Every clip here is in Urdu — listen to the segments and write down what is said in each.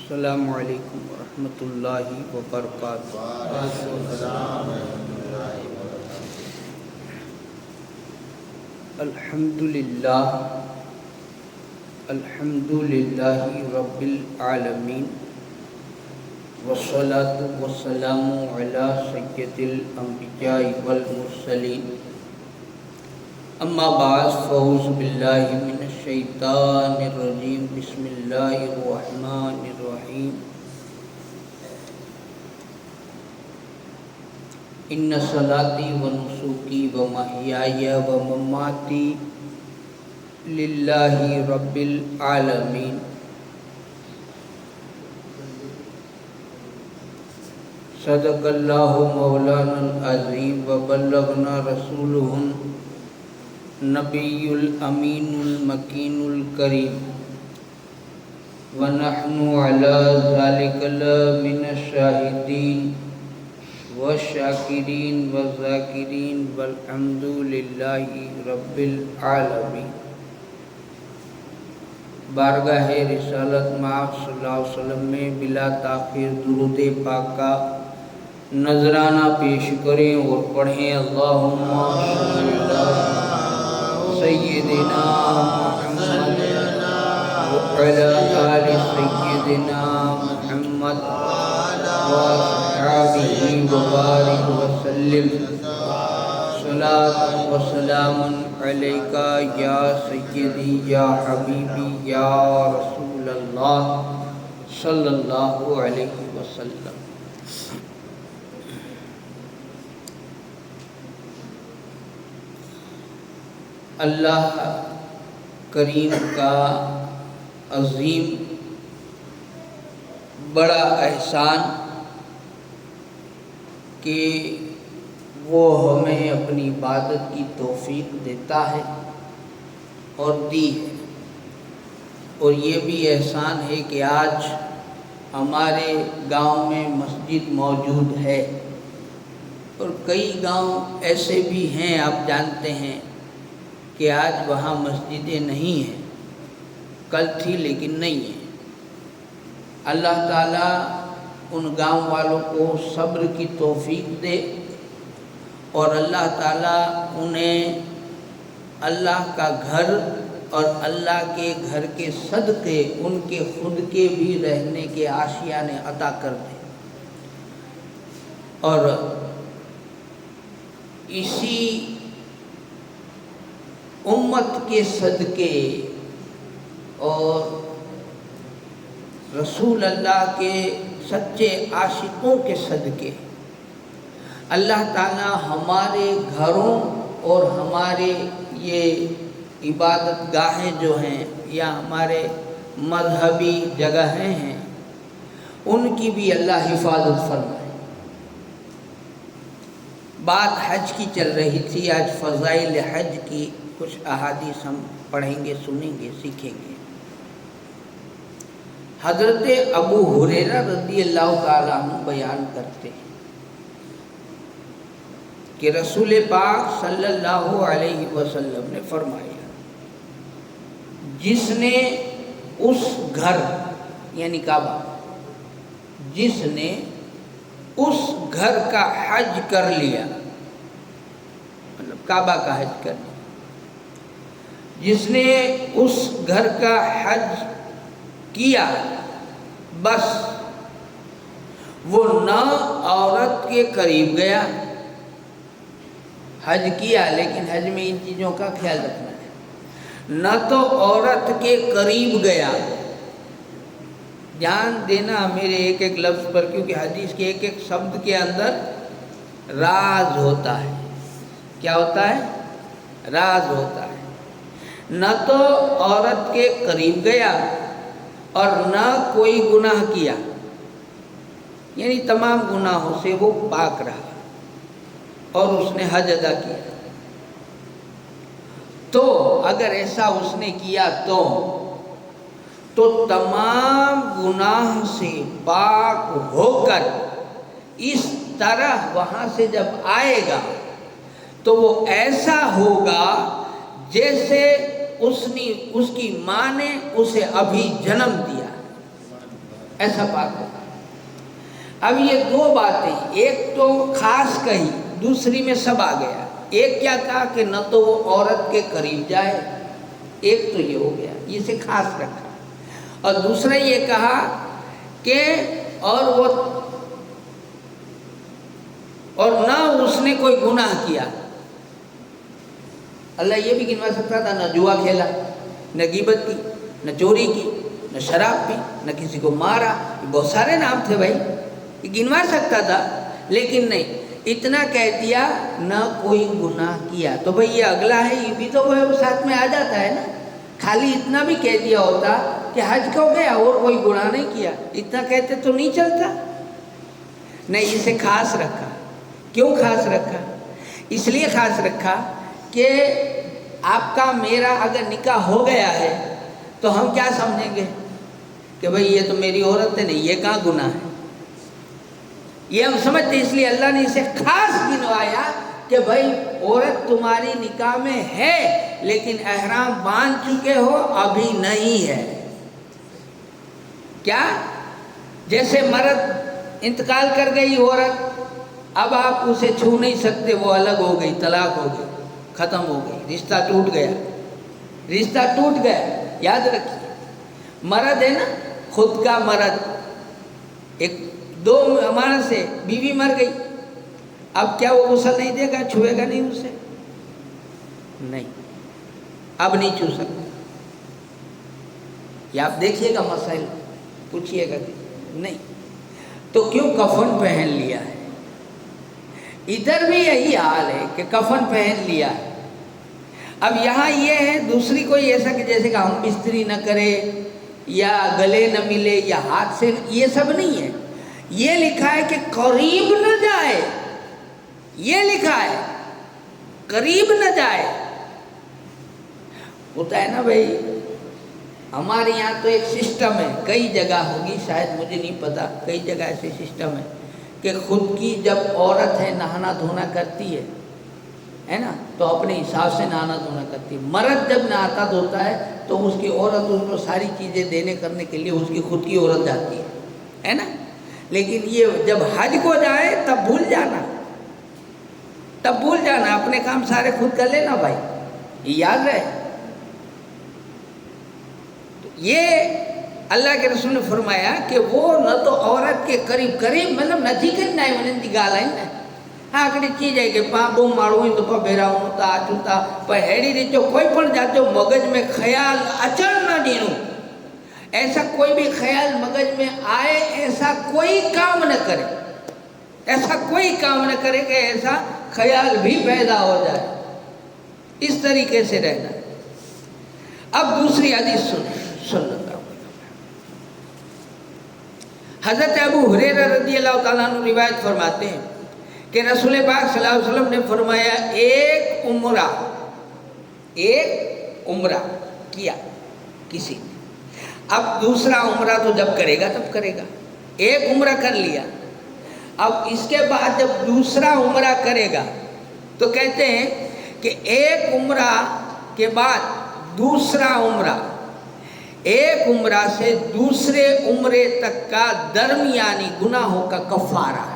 السلام علیکم ورحمۃ اللہ وبرکاتہ۔ الحمد للہ رب العالمین، والصلاة والسلام علی سید الانبیاء والمرسلین، اما بعد فاعوذ باللہ من الشیطان الرجیم، بسم اللہ الرحمن الرحیم۔ ان صلاتی و نسکی و محیای و مماتی للہ رب العالمین۔ صدق اللہ مولانا العظیم و بلغنا رسولہ نبی الامین المکین الکریم، ونحن علی ذلک لمن الشاہدین والشاکرین والذاکرین والحمد للہ رب العالمین۔ بارگاہ رسالت مآب صلی اللہ علیہ وسلم میں بلا تاخیر درود پاک کا نذرانہ پیش کریں اور پڑھیں۔ اللہم صلی علی سیدنا محمد وعلی آل سیدنا محمد وصحبہ وبارک وسلم۔ صلاۃ و سلام علیک یا سیدی یا حبیبی یا رسول اللہ صلی اللہ علیہ وسلم۔ اللہ کریم کا عظیم بڑا احسان کہ وہ ہمیں اپنی عبادت کی توفیق دیتا ہے اور دی ہے، اور یہ بھی احسان ہے کہ آج ہمارے گاؤں میں مسجد موجود ہے، اور کئی گاؤں ایسے بھی ہیں آپ جانتے ہیں کہ آج وہاں مسجدیں نہیں ہیں، کل تھی لیکن نہیں ہیں۔ اللہ تعالیٰ ان گاؤں والوں کو صبر کی توفیق دے، اور اللہ تعالیٰ انہیں اللہ کا گھر اور اللہ کے گھر کے صدقے ان کے خود کے بھی رہنے کے آشیانے عطا کر دے، اور اسی امت کے صدقے اور رسول اللہ کے سچے عاشقوں کے صدقے اللہ تعالیٰ ہمارے گھروں اور ہمارے یہ عبادت گاہیں جو ہیں یا ہمارے مذہبی جگہیں ہیں ان کی بھی اللہ حفاظت فرمائے۔ بات حج کی چل رہی تھی، آج فضائل حج کی کچھ احادیث ہم پڑھیں گے، سنیں گے، سیکھیں گے۔ حضرت ابو ہریرہ رضی اللہ تعالیٰ عنہ بیان کرتے ہیں کہ رسول پاک صلی اللہ علیہ وسلم نے فرمایا، جس نے اس گھر یعنی کعبہ، جس نے اس گھر کا حج کر لیا، مطلب کعبہ کا حج کر لیا، جس نے اس گھر کا حج کیا، بس وہ نہ عورت کے قریب گیا، حج کیا لیکن حج میں ان چیزوں کا خیال رکھنا ہے، نہ تو عورت کے قریب گیا۔ دھیان دینا میرے ایک ایک لفظ پر، کیونکہ حدیث کے ایک ایک شبد کے اندر راز ہوتا ہے۔ کیا ہوتا ہے؟ راز ہوتا ہے۔ نہ تو عورت کے قریب گیا اور نہ کوئی گناہ کیا، یعنی تمام گناہوں سے وہ پاک رہا اور اس نے حج ادا کیا۔ تو اگر ایسا اس نے کیا تو تمام گناہ سے پاک ہو کر اس طرح وہاں سے جب آئے گا تو وہ ایسا ہوگا جیسے اس کی ماں نے اسے ابھی جنم دیا۔ ایسا پاک ہوگا۔ اب یہ دو باتیں، ایک تو خاص کہی، دوسری میں سب آ گیا۔ ایک کیا کہا کہ نہ تو وہ عورت کے قریب جائے، ایک تو یہ ہو گیا، اسے خاص رکھا۔ اور دوسرا یہ کہا کہ اور نہ اس نے کوئی گناہ کیا۔ اللہ یہ بھی گنوا سکتا تھا، نہ جوا کھیلا، نہ غیبت کی، نہ چوری کی، نہ شراب پی، نہ کسی کو مارا، بہت سارے نام تھے بھائی، یہ گنوا سکتا تھا، لیکن نہیں، اتنا کہہ دیا نہ کوئی گناہ کیا۔ تو بھائی یہ اگلا ہے، یہ بھی تو وہ ساتھ میں آ جاتا ہے نا۔ خالی اتنا بھی کہہ دیا ہوتا کہ حج کو گیا اور کوئی گناہ نہیں کیا، اتنا کہتے تو نہیں چلتا۔ نہیں، اسے خاص رکھا۔ کیوں خاص رکھا؟ اس لیے خاص رکھا کہ آپ کا میرا اگر نکاح ہو گیا ہے تو ہم کیا سمجھیں گے کہ بھئی یہ تو میری عورت ہے، نہیں، یہ کہاں گناہ ہے، یہ ہم سمجھتے۔ اس لیے اللہ نے اسے خاص گنوایا کہ بھئی عورت تمہاری نکاح میں ہے لیکن احرام باندھ چکے ہو، ابھی نہیں ہے۔ کیا؟ جیسے مرد انتقال کر گئی عورت، اب آپ اسے چھو نہیں سکتے، وہ الگ ہو گئی، طلاق ہو گئی، ختم ہو گئی، رشتہ ٹوٹ گیا، رشتہ ٹوٹ گیا۔ یاد رکھیے، مرد ہے نا، خود کا مرد، ایک دو ہمارے سے بیوی مر گئی، اب کیا وہ غسل نہیں دے گا، چھوئے گا نہیں اسے؟ نہیں، اب نہیں چھو سکتا۔ یہ آپ دیکھیے گا، مسائل پوچھئے گا نہیں، تو کیوں کفن پہن لیا ہے؟ ادھر بھی یہی حال ہے کہ کفن پہن لیا ہے۔ اب یہاں یہ ہے، دوسری کوئی ایسا کہ جیسے کہ ہم بستری نہ کرے یا گلے نہ ملے یا ہاتھ سے، یہ سب نہیں ہے۔ یہ لکھا ہے کہ قریب نہ جائے، یہ لکھا ہے قریب نہ جائے۔ ہوتا ہے نا بھائی، ہمارے یہاں تو ایک سسٹم ہے، کئی جگہ ہوگی شاید، مجھے نہیں پتا، کئی جگہ ایسے سسٹم ہے کہ خود کی جب عورت ہے نہانا دھونا کرتی ہے نا، تو اپنے حساب سے نہانا دھونا کرتی ہے۔ مرد جب نہاتا دھوتا ہے تو اس کی عورت اس کو ساری چیزیں دینے کرنے کے لیے اس کی خود کی عورت جاتی ہے نا۔ لیکن یہ جب حج کو جائے تب بھول جانا، تب بھول جانا، اپنے کام سارے خود کر لینا بھائی، یہ یاد رہے۔ یہ اللہ کے رسول نے فرمایا کہ وہ نہ تو عورت کے قریب مطلب نزدیک نہیں ونن دی گال ہے نا، ہاں کڑی چیز ہے کہ بو ماڑو تو پا بیرا ہوتا چوتا پر ہیڑی ریچو کوئی پڑ جاتے مگج میں خیال اچن نہ دینو، ایسا کوئی بھی خیال مگج میں آئے، ایسا کوئی کام نہ کرے، ایسا کوئی کام نہ کرے کہ ایسا خیال بھی پیدا ہو جائے، اس طریقے سے رہنا۔ اب دوسری حدیث سنیں، صلی اللہ علیہ وسلم، حضرت ابو ہریرہ رضی اللہ تعالیٰ عنہ روایت فرماتے ہیں کہ رسول پاک صلی اللہ علیہ وسلم نے فرمایا ایک عمرہ کیا کسی نے، اب دوسرا عمرہ تو جب کرے گا تب کرے گا، ایک عمرہ کر لیا، اب اس کے بعد جب دوسرا عمرہ کرے گا تو کہتے ہیں کہ ایک عمرہ کے بعد دوسرا عمرہ، ایک عمرہ سے دوسرے عمرے تک کا درمیانی گناہوں کا کفارہ ہے،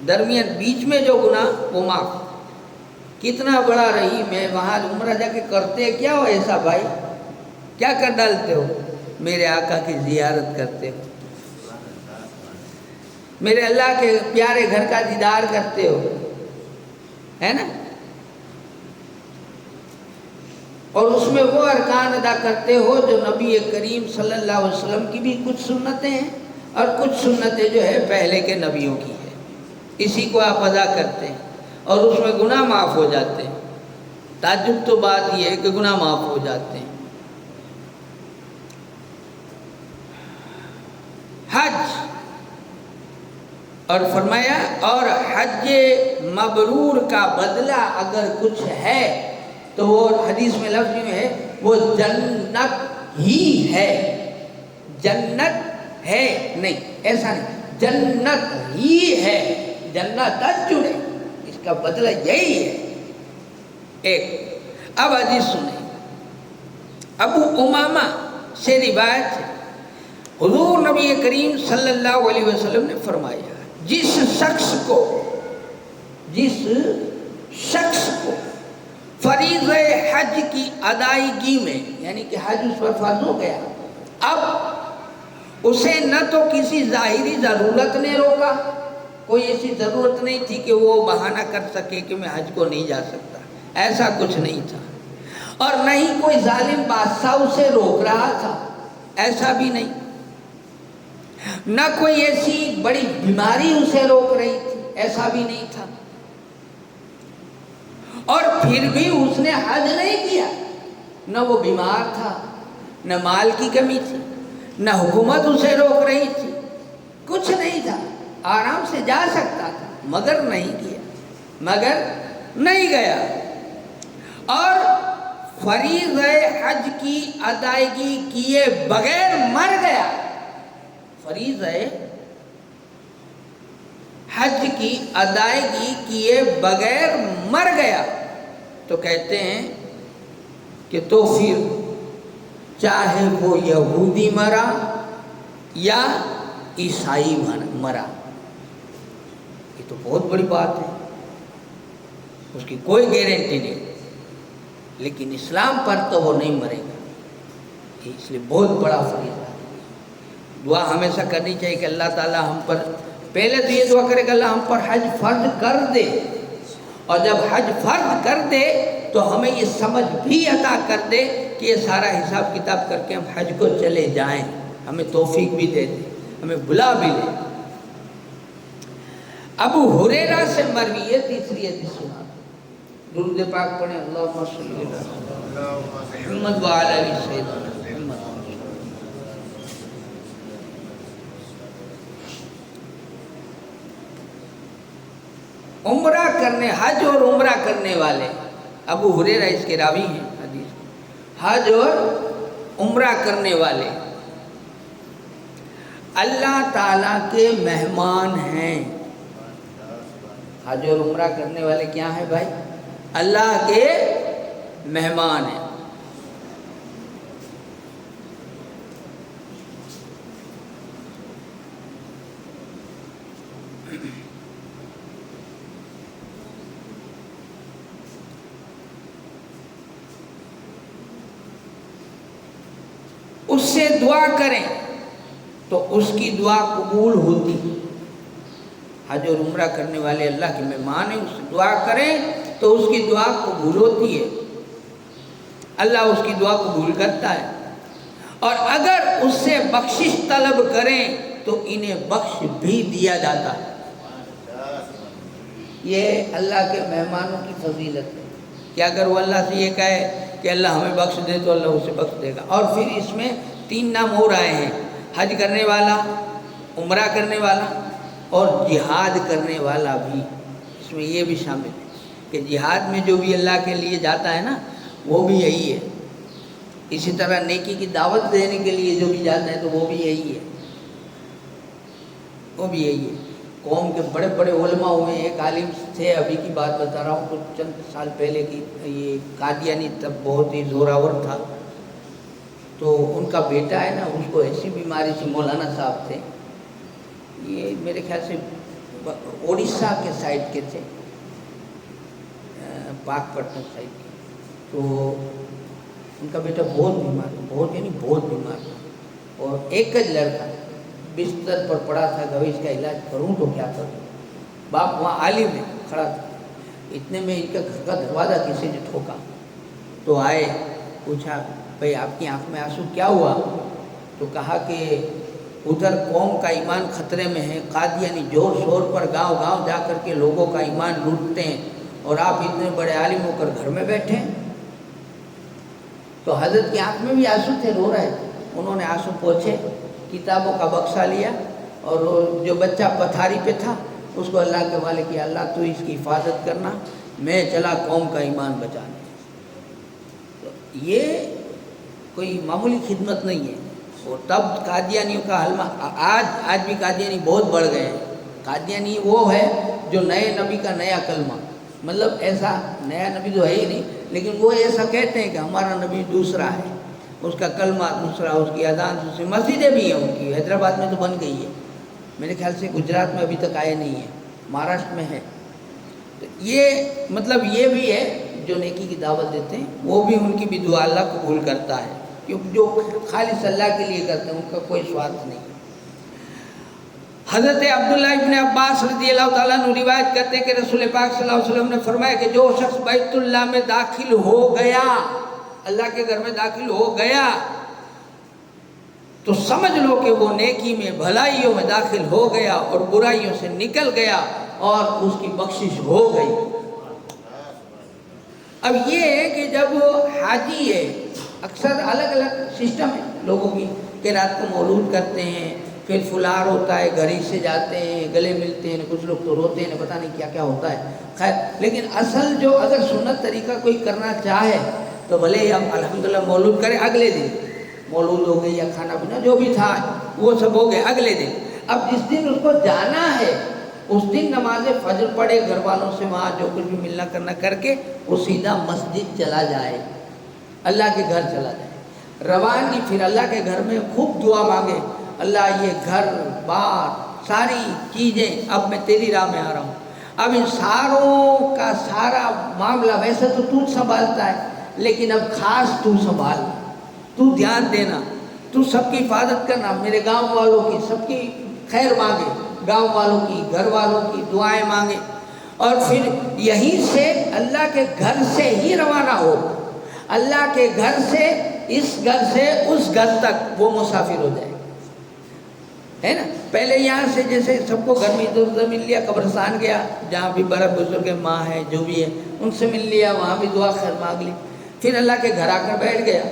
درمیان بیچ میں جو گناہ وہ معاف۔ کتنا بڑا رحیم ہے، وہاں عمرہ جا کے کرتے کیا ہو ایسا بھائی، کیا کر ڈالتے ہو؟ میرے آقا کی زیارت کرتے ہو، میرے اللہ کے پیارے گھر کا دیدار کرتے ہو، ہے نا، اور اس میں وہ ارکان ادا کرتے ہو جو نبی کریم صلی اللہ علیہ وسلم کی بھی کچھ سنتیں ہیں اور کچھ سنتیں جو ہے پہلے کے نبیوں کی ہے، اسی کو آپ ادا کرتے ہیں اور اس میں گناہ معاف ہو جاتے ہیں۔ تعجب تو بات یہ ہے کہ گناہ معاف ہو جاتے ہیں۔ حج، اور فرمایا اور حج مبرور کا بدلہ اگر کچھ ہے تو وہ حدیث میں لفظ میں ہے وہ جنت ہی ہے، جنت ہے نہیں، ایسا نہیں، جنت ہی ہے، جنت جڑے، اس کا بدلہ یہی ہے۔ ایک اب حدیث سنیں، ابو امامہ سے روایت ہے، حضور نبی کریم صلی اللہ علیہ وسلم نے فرمایا جس شخص کو فریضہ حج کی ادائیگی میں، یعنی کہ حج اس پر فرض ہو گیا، اب اسے نہ تو کسی ظاہری ضرورت نے روکا، کوئی ایسی ضرورت نہیں تھی کہ وہ بہانہ کر سکے کہ میں حج کو نہیں جا سکتا، ایسا کچھ نہیں تھا، اور نہ ہی کوئی ظالم بادشاہ اسے روک رہا تھا، ایسا بھی نہیں، نہ کوئی ایسی بڑی بیماری اسے روک رہی تھی، ایسا بھی نہیں تھا، اور پھر بھی اس نے حج نہیں کیا، نہ وہ بیمار تھا، نہ مال کی کمی تھی، نہ حکومت اسے روک رہی تھی، کچھ نہیں تھا، آرام سے جا سکتا تھا، مگر نہیں گیا، اور فریضہ حج کی ادائیگی کیے بغیر مر گیا، فریضہ حج کی ادائیگی کیے بغیر مر گیا، تو کہتے ہیں کہ تو پھر چاہے وہ یہودی مرا یا عیسائی مرا، یہ تو بہت بڑی بات ہے، اس کی کوئی گارنٹی نہیں، لیکن اسلام پر تو وہ نہیں مرے گا، اس لیے بہت بڑا فریضہ ہے۔ دعا ہمیشہ کرنی چاہیے کہ اللہ تعالیٰ ہم پر، پہلے تو یہ دعا کرے کہ اللہ ہم پر حج فرض کر دے، اور جب حج فرض کر دے تو ہمیں یہ سمجھ بھی عطا کر دے کہ یہ سارا حساب کتاب کر کے ہم حج کو چلے جائیں، ہمیں توفیق بھی دے دے، ہمیں بلا بھی لے۔ ابو ہریرہ سے مروی ہے، تیسری حدیث سنا، درود پاک پڑھیں، اللہم صلی اللہ محمد وعلی آلہ سیدنا محمد۔ عمرہ کرنے، حج اور عمرہ کرنے والے، ابو ہریرہ اس کے راوی ہیں حدیث، حج اور عمرہ کرنے والے اللہ تعالیٰ کے مہمان ہیں۔ حج اور عمرہ کرنے والے کیا ہیں بھائی؟ اللہ کے مہمان ہیں۔ اس سے دعا کریں تو اس کی دعا قبول ہوتی، حج اور عمرہ کرنے والے اللہ کے مہمان ہیں، اس سے دعا کریں تو اس کی دعا قبول ہوتی ہے، اللہ اس کی دعا قبول کرتا ہے، اور اگر اس سے بخشش طلب کریں تو انہیں بخش بھی دیا جاتا ہے۔ یہ اللہ کے مہمانوں کی فضیلت ہے کہ اگر وہ اللہ سے یہ کہے کہ اللہ ہمیں بخش دے تو اللہ اسے بخش دے گا۔ اور پھر اس میں 3 نام اور آئے ہیں، حج کرنے والا، عمرہ کرنے والا اور جہاد کرنے والا بھی، اس میں یہ بھی شامل ہے کہ جہاد میں جو بھی اللہ کے لیے جاتا ہے نا وہ بھی یہی ہے، اسی طرح نیکی کی دعوت دینے کے لیے جو بھی جاتا ہے تو وہ بھی یہی ہے، وہ بھی یہی ہے۔ قوم کے بڑے بڑے علماء ہوئے، ایک عالم تھے، ابھی کی بات بتا رہا ہوں، کچھ چند سال پہلے کی، یہ قادیانی تب بہت ہی زوراور تھا، تو ان کا بیٹا ہے نا، اس کو ایسی بیماری سے، مولانا صاحب تھے، یہ میرے خیال سے اڑیسہ کے سائڈ کے تھے، پاک پٹن سائڈ کے، تو ان کا بیٹا بہت بیمار تھا، بہت بیمار تھا، اور ایک ہی لڑکا بستر پر پڑا تھا کہ اس کا علاج کروں تو کیا کروں۔ باپ وہاں عالم ہے، کھڑا تھا، اتنے میں ان کا گھر کا دروازہ کسی نے ٹھوکا، تو آئے، پوچھا بھئی آپ کی آنکھ میں آنسو کیا ہوا؟ تو کہا کہ ادھر قوم کا ایمان خطرے میں ہے، قادیانی زور شور پر گاؤں گاؤں جا کر کے لوگوں کا ایمان لوٹتے ہیں، اور آپ اتنے بڑے عالم ہو کر گھر میں بیٹھے ہیں۔ تو حضرت کی آنکھ میں بھی آنسو تھے، رو رہے تھے، انہوں نے آنسو پوچھے، کتابوں کا بکسا لیا، اور جو بچہ پتھاری پہ تھا اس کو اللہ کے حوالے کیا، اللہ تو اس کی حفاظت کرنا، میں چلا قوم کا ایمان بچانے۔ تو یہ کوئی معمولی خدمت نہیں ہے، اور تب قادیانیوں کا حلمہ، آج بھی قادیانی بہت بڑھ گئے ہیں۔ قادیانی وہ ہے جو نئے نبی کا نیا کلمہ، مطلب ایسا نیا نبی تو ہے ہی نہیں، لیکن وہ ایسا کہتے ہیں کہ ہمارا نبی دوسرا ہے، اس کا کلمہ دوسرا، اس کی اذان دوسری، مسجدیں بھی ہیں ان کی، حیدرآباد میں تو بن گئی ہے، میرے خیال سے گجرات میں ابھی تک آئے نہیں ہے، مہاراشٹر میں ہے۔ تو یہ مطلب یہ بھی ہے جو نیکی کی دعوت دیتے ہیں، وہ بھی ان کی بھی دعا اللہ قبول کرتا ہے، کیونکہ جو خالص اللہ کے لیے کرتے ہیں ان کا کوئی سوارتھ نہیں۔ حضرت عبداللہ ابن عباس رضی اللہ تعالیٰ عنہ روایت کرتے ہیں کہ رسول پاک صلی اللہ علیہ وسلم نے فرمایا کہ جو شخص بیت اللہ میں داخل ہو گیا، اللہ کے گھر میں داخل ہو گیا، تو سمجھ لو کہ وہ نیکی میں بھلائیوں میں داخل ہو گیا اور برائیوں سے نکل گیا اور اس کی بخشش ہو گئی۔ اب یہ ہے کہ جب حاجی ہے، اکثر الگ الگ سسٹم ہے لوگوں کی کہ رات کو مولود کرتے ہیں، پھر فلار ہوتا ہے، گھڑی سے جاتے ہیں، گلے ملتے ہیں، کچھ لوگ تو روتے ہیں، پتہ نہیں کیا کیا ہوتا ہے، خیر لیکن اصل جو اگر سنت طریقہ کوئی کرنا چاہے تو بھلے ہی ہم الحمدللہ مولود کریں، اگلے دن مولود ہو گئی یا کھانا پینا جو بھی تھا وہ سب ہو گئے، اگلے دن اب جس دن اس کو جانا ہے اس دن نماز فجر پڑھے، گھر والوں سے وہاں جو کچھ بھی ملنا کرنا کر کے وہ سیدھا مسجد چلا جائے، اللہ کے گھر چلا جائے، روانگی پھر اللہ کے گھر میں خوب دعا مانگے، اللہ یہ گھر بار ساری چیزیں اب میں تیری راہ میں آ رہا ہوں، اب ان ساروں کا سارا معاملہ ویسے تو سنبھالتا ہے لیکن اب خاص تو سنبھال، تو دھیان دینا، تو سب کی حفاظت کرنا، میرے گاؤں والوں کی سب کی خیر مانگے، گاؤں والوں کی، گھر والوں کی دعائیں مانگے، اور پھر یہیں سے اللہ کے گھر سے ہی روانہ ہو، اللہ کے گھر سے اس گھر سے اس گھر تک وہ مسافر ہو جائے، ہے نا۔ پہلے یہاں سے جیسے سب کو گھر میں ادھر ادھر مل لیا، قبرستان گیا جہاں بھی بڑا بزرگ ماں ہے جو بھی ہے ان سے مل لیا، وہاں بھی دعا خیر مانگ لی، پھر اللہ کے گھر آ کر بیٹھ گیا،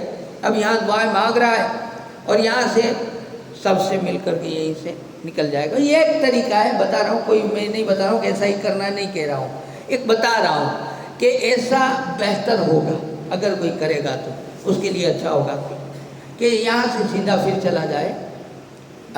اب یہاں دعائیں مانگ رہا ہے اور یہاں سے سب سے مل کر کے یہیں سے نکل جائے گا۔ یہ ایک طریقہ ہے، بتا رہا ہوں، کوئی میں نہیں بتا رہا ہوں کہ ایسا ہی کرنا نہیں کہہ رہا ہوں، ایک بتا رہا ہوں کہ ایسا بہتر ہوگا اگر کوئی کرے گا تو اس کے لیے اچھا ہوگا کہ یہاں سے سیدھا پھر چلا جائے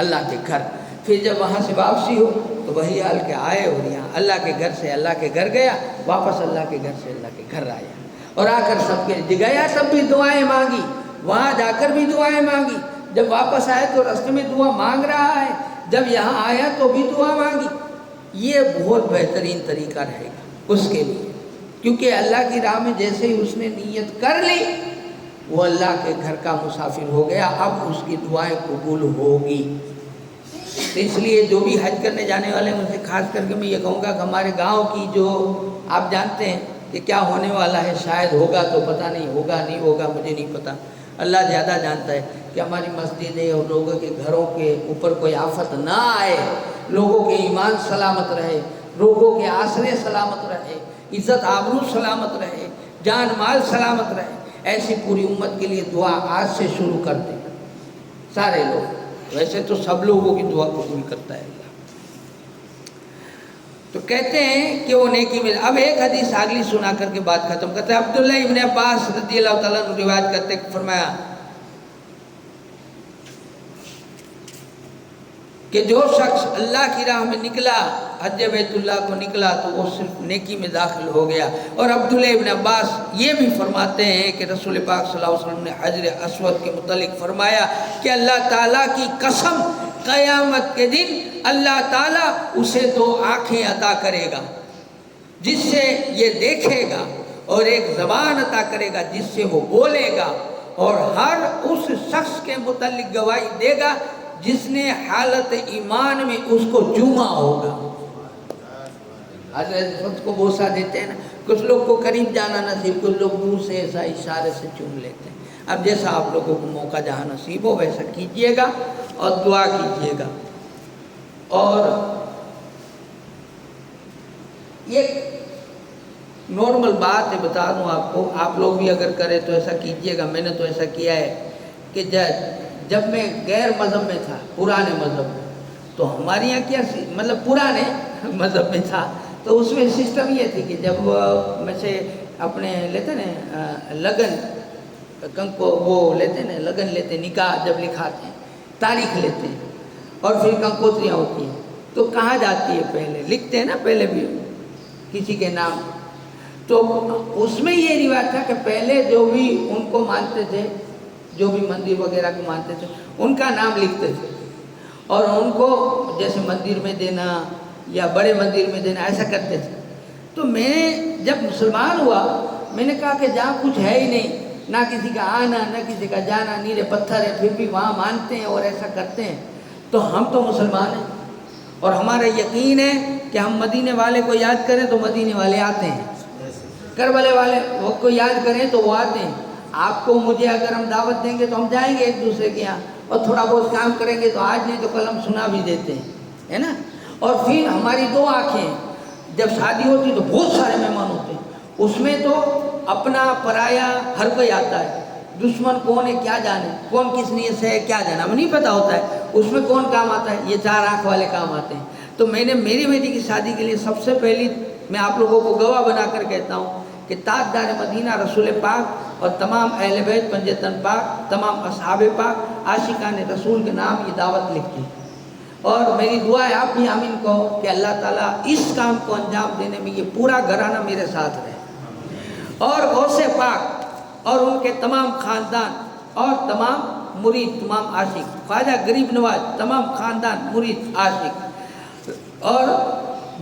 اللہ کے گھر، پھر جب وہاں سے واپسی ہو تو وہی حال کہ آئے اور یہاں اللہ کے گھر سے اللہ کے گھر گیا، واپس اللہ کے گھر سے اللہ کے گھر آیا، اور آ کر سب کے گیا تب بھی دعائیں مانگی، وہاں جا کر بھی دعائیں مانگی، جب واپس آئے تو راستے میں دعا مانگ رہا ہے، جب یہاں آیا تو بھی دعا مانگی۔ یہ بہت بہترین طریقہ رہے گا اس کے لیے، کیونکہ اللہ کی راہ میں جیسے ہی اس نے نیت کر لی وہ اللہ کے گھر کا مسافر ہو گیا، اب اس کی دعائیں قبول ہوگی۔ تو اس لیے جو بھی حج کرنے جانے والے ہیں ان سے خاص کر کے میں یہ کہوں گا کہ ہمارے گاؤں کی جو آپ جانتے ہیں کہ کیا ہونے والا ہے، شاید ہوگا تو پتہ نہیں، ہوگا نہیں ہوگا مجھے نہیں پتہ، اللہ زیادہ جانتا ہے، کہ ہماری مسجدیں اور لوگوں کے گھروں کے اوپر کوئی آفت نہ آئے، لوگوں کے ایمان سلامت رہے، لوگوں کے آسرے سلامت رہے، عزت آبرو سلامت رہے، جان مال سلامت رہے، ایسی پوری امت کے لیے دعا آج سے شروع کر دیں سارے لوگ، ویسے تو سب لوگوں کی دعا قبول کرتا ہے اللہ۔ تو کہتے ہیں کہ وہ نیکی میں، اب ایک حدیث اگلی سنا کر کے بات ختم کرتے ہیں۔ عبداللہ ابن عباس رضی اللہ تعالیٰ عنہ روایت کرتے فرمایا کہ جو شخص اللہ کی راہ میں نکلا، حج بیت اللہ کو نکلا تو وہ صرف نیکی میں داخل ہو گیا۔ اور عبداللہ ابن عباس یہ بھی فرماتے ہیں کہ رسول پاک صلی اللہ علیہ وسلم نے حجر اسود کے متعلق فرمایا کہ اللہ تعالیٰ کی قسم قیامت کے دن اللہ تعالیٰ اسے 2 آنکھیں عطا کرے گا جس سے یہ دیکھے گا، اور ایک زبان عطا کرے گا جس سے وہ بولے گا، اور ہر اس شخص کے متعلق گواہی دے گا جس نے حالت ایمان میں اس کو چوما ہوگا۔ حضرت کو بوسہ دیتے ہیں نا، کچھ لوگ کو قریب جانا نصیب، کچھ لوگ دور سے ایسا اشارے سے چوم لیتے ہیں۔ اب جیسا آپ لوگوں کو موقع جہاں نصیب ہو ویسا کیجئے گا اور دعا کیجئے گا۔ اور یہ نارمل بات ہے، بتا دوں آپ کو، آپ لوگ بھی اگر کریں تو ایسا کیجئے گا، میں نے تو ایسا کیا ہے کہ جب میں غیر مذہب میں تھا، پرانے مذہب میں، تو ہمارے یہاں کیا مطلب پرانے مذہب میں تھا تو اس میں سسٹم یہ تھی کہ جب میں سے اپنے لیتے نا لگن کنکو وہ لیتے نا لگن لیتے، نکاح جب لکھاتے ہیں، تاریخ لیتے ہیں اور پھر کنکوتریاں ہوتی ہیں تو کہاں جاتی ہے، پہلے لکھتے ہیں نا پہلے بھی کسی کے نام، تو اس میں یہ روایت تھا کہ پہلے جو بھی ان کو مانتے تھے جو بھی مندر وغیرہ کو مانتے تھے ان کا نام لکھتے تھے اور ان کو جیسے مندر میں دینا یا بڑے مندر میں دینا ایسا کرتے تھے۔ تو میں جب مسلمان ہوا میں نے کہا کہ جہاں کچھ ہے ہی نہیں، نہ کسی کا آنا نہ کسی کا جانا، نیرے پتھر ہے، پھر بھی وہاں مانتے ہیں اور ایسا کرتے ہیں، تو ہم تو مسلمان ہیں اور ہمارا یقین ہے کہ ہم مدینے والے کو یاد کریں تو مدینے والے آتے ہیں، کربلا والے وہ کو یاد کریں تو وہ آتے ہیں۔ آپ کو مجھے اگر ہم دعوت دیں گے تو ہم جائیں گے ایک دوسرے کے یہاں اور تھوڑا بہت کام کریں گے تو آج نہیں تو کل ہم سنا بھی دیتے ہیں، ہے نا۔ اور پھر ہماری دو آنکھیں، جب شادی ہوتی تو بہت سارے مہمان ہوتے ہیں، اس میں تو اپنا پرایا ہر کوئی آتا ہے، دشمن کون ہے کیا جانے، کون کس نیت سے ہے کیا جانا ہمیں نہیں پتہ ہوتا ہے، اس میں کون کام آتا ہے، یہ چار آنکھ والے کام آتے ہیں۔ تو میں نے میری بیٹی کی شادی کے لیے سب سے پہلی میں آپ لوگوں کو گواہ بنا کر کہتا ہوں کہ تاجدار مدینہ رسول پاک اور تمام اہل بیت پنجتن پاک، تمام اصحاب پاک، عاشقان رسول کے نام یہ دعوت لکھتی ہے۔ اور میری دعا ہے آپ بھی آمین کہو کہ اللہ تعالیٰ اس کام کو انجام دینے میں یہ پورا گھرانہ میرے ساتھ رہے، اور غوث پاک اور ان کے تمام خاندان اور تمام مرید، تمام عاشق، خواجہ غریب نواز، تمام خاندان مرید عاشق، اور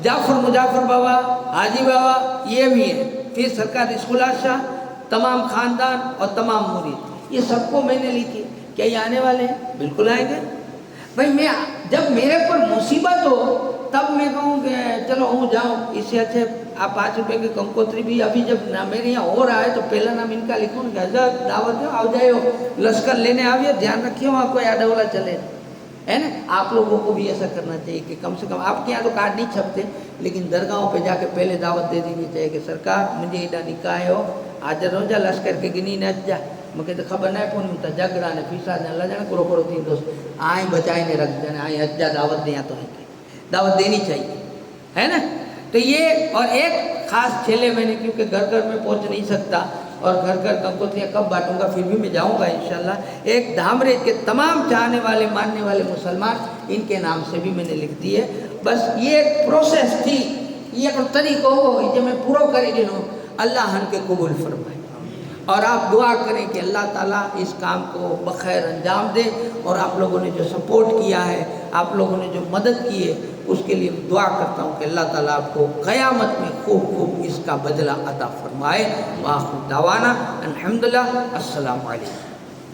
جعفر مجافر بابا، حاجی بابا یہ بھی ہے، پھر سرکار اسکولہ شاہ، تمام خاندان اور تمام مرید، یہ سب کو میں نے لکھی۔ کیا یہ آنے والے ہیں؟ بالکل آئیں گے بھائی۔ میں جب میرے پر مصیبت ہو تب میں کہوں کہ چلو ہوں جاؤں، اس سے اچھے آپ 5 روپے کی کنکوتری بھی ابھی جب نہ میرے یہاں ہو رہا ہے تو پہلا نام ان کا لکھوں کہ حضرت دعوت دو، آؤ جائے ہو، لشکر لینے آئیے، دھیان رکھیے وہاں کوئی آڈولا چلے، ہے نا۔ آپ لوگوں کو بھی ایسا کرنا چاہیے کہ کم سے کم آپ کے یہاں تو کارڈ نہیں چھپتے لیکن درگاہوں پہ جا کے پہلے دعوت دے دینی چاہیے کہ سرکار مجھے ایڈا نکاح ہو، حاضر ہو جا، لشکر کے گنی نہ جا، مجھے تو خبر نہیں پونی ہوتا جگڑا نے فیسا نے اللہ جانے کرو کرو 3 دوست آئیں بچائیں نے رکھ جانے آئیں اجا دعوت دیں تو ہے کہ دعوت دینی چاہیے، ہے نا۔ تو یہ اور ایک خاص چھیلے میں نے، کیونکہ گھر گھر میں پہنچ نہیں سکتا اور گھر گھر کنکوتریاں کب بانٹوں گا، پھر بھی میں جاؤں گا انشاءاللہ، ایک دھامرے کے تمام چاہنے والے ماننے والے مسلمان ان کے نام سے بھی میں نے لکھ دی ہے۔ بس یہ ایک پروسیس تھی، یہ ایک طریقہ ہو جو میں پورا کرے گا، اللہ ہم کے قبول فرمائے، اور آپ دعا کریں کہ اللہ تعالیٰ اس کام کو بخیر انجام دے، اور آپ لوگوں نے جو سپورٹ کیا ہے، آپ لوگوں نے جو مدد کی ہے، اس کے لیے دعا کرتا ہوں کہ اللہ تعالیٰ آپ کو قیامت میں خوب خوب اس کا بدلہ عطا فرمائے۔ وآخر دعوانا الحمدللہ، السلام علیکم۔